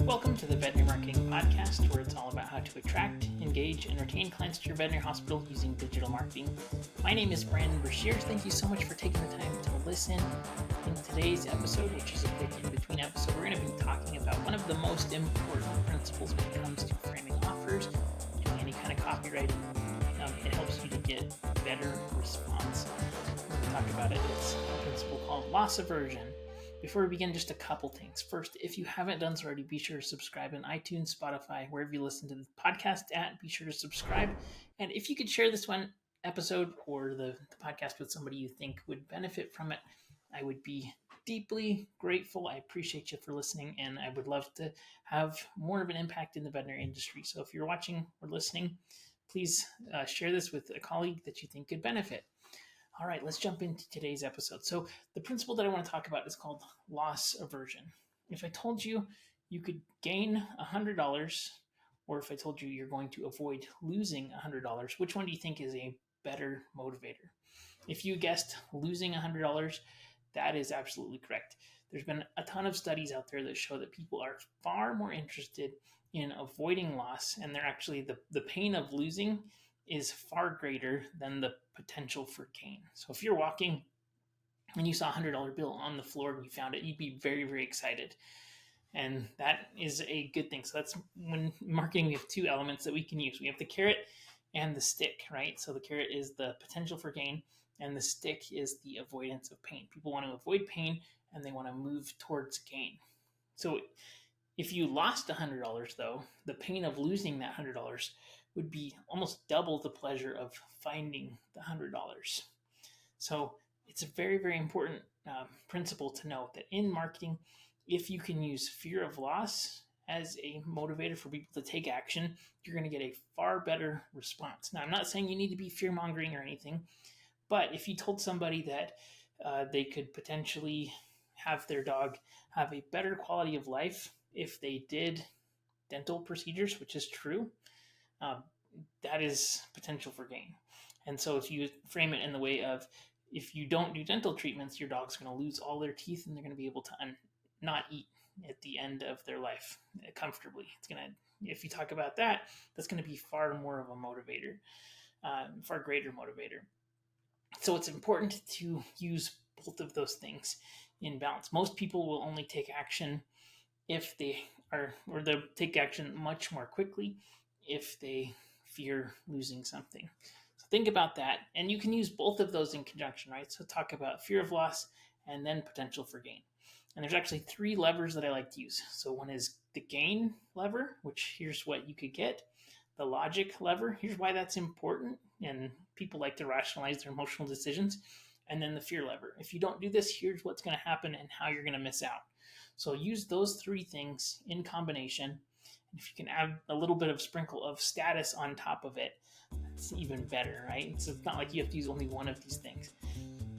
Welcome to the Veterinary Marketing Podcast, where it's all about how to attract, engage, and retain clients to your veterinary hospital using digital marketing. My name is Brandon Brashears. Thank you so much for taking the time to listen. In today's episode, which is a quick in-between episode, we're going to be talking about one of the most important principles when it comes to framing offers and any kind of copywriting. It helps you to get better response. We're going to talk about it. It's a principle called loss aversion. Before we begin, just a couple things. First, if you haven't done so already, be sure to subscribe on iTunes, Spotify, wherever you listen to the podcast at. Be sure to subscribe. And if you could share this one episode or the podcast with somebody you think would benefit from it, I would be deeply grateful. I appreciate you for listening, and I would love to have more of an impact in the veterinary industry. So if you're watching or listening, please share this with a colleague that you think could benefit. All right, let's jump into today's episode. So the principle that I want to talk about is called loss aversion. If I told you you could gain $100, or if I told you you're going to avoid losing $100, which one do you think is a better motivator? If you guessed losing $100, that is absolutely correct. There's been a ton of studies out there that show that people are far more interested in avoiding loss, and they're actually the pain of losing is far greater than the potential for gain. So if you're walking and you saw a $100 bill on the floor and you found it, you'd be very, very excited. And that is a good thing. So that's when marketing, we have two elements that we can use. We have the carrot and the stick, right? So the carrot is the potential for gain and the stick is the avoidance of pain. People want to avoid pain and they want to move towards gain. So if you lost $100 though, the pain of losing that $100 would be almost double the pleasure of finding the $100. So it's a very, very important principle to note that in marketing, if you can use fear of loss as a motivator for people to take action, you're going to get a far better response. Now, I'm not saying you need to be fear-mongering or anything, but if you told somebody that they could potentially have their dog have a better quality of life if they did dental procedures, which is true, that is potential for gain. And so if you frame it in the way of, if you don't do dental treatments, your dog's going to lose all their teeth and they're going to be able to not eat at the end of their life comfortably. If you talk about that, that's going to be far more of a motivator, far greater motivator. So it's important to use both of those things in balance. Most people will only take action if they are, or they'll take action much more quickly if they fear losing something. So think about that. And you can use both of those in conjunction, right? So talk about fear of loss and then potential for gain. And there's actually three levers that I like to use. So one is the gain lever, which here's what you could get. The logic lever, here's why that's important. And people like to rationalize their emotional decisions. And then the fear lever. If you don't do this, here's what's going to happen and how you're going to miss out. So use those three things in combination. If you can add a little bit of sprinkle of status on top of it, that's even better, right? So it's not like you have to use only one of these things.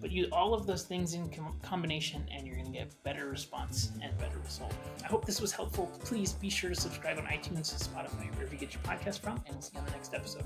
But use all of those things in combination and you're going to get better response and better result. I hope this was helpful. Please be sure to subscribe on iTunes, Spotify, wherever you get your podcast from, and we'll see you on the next episode.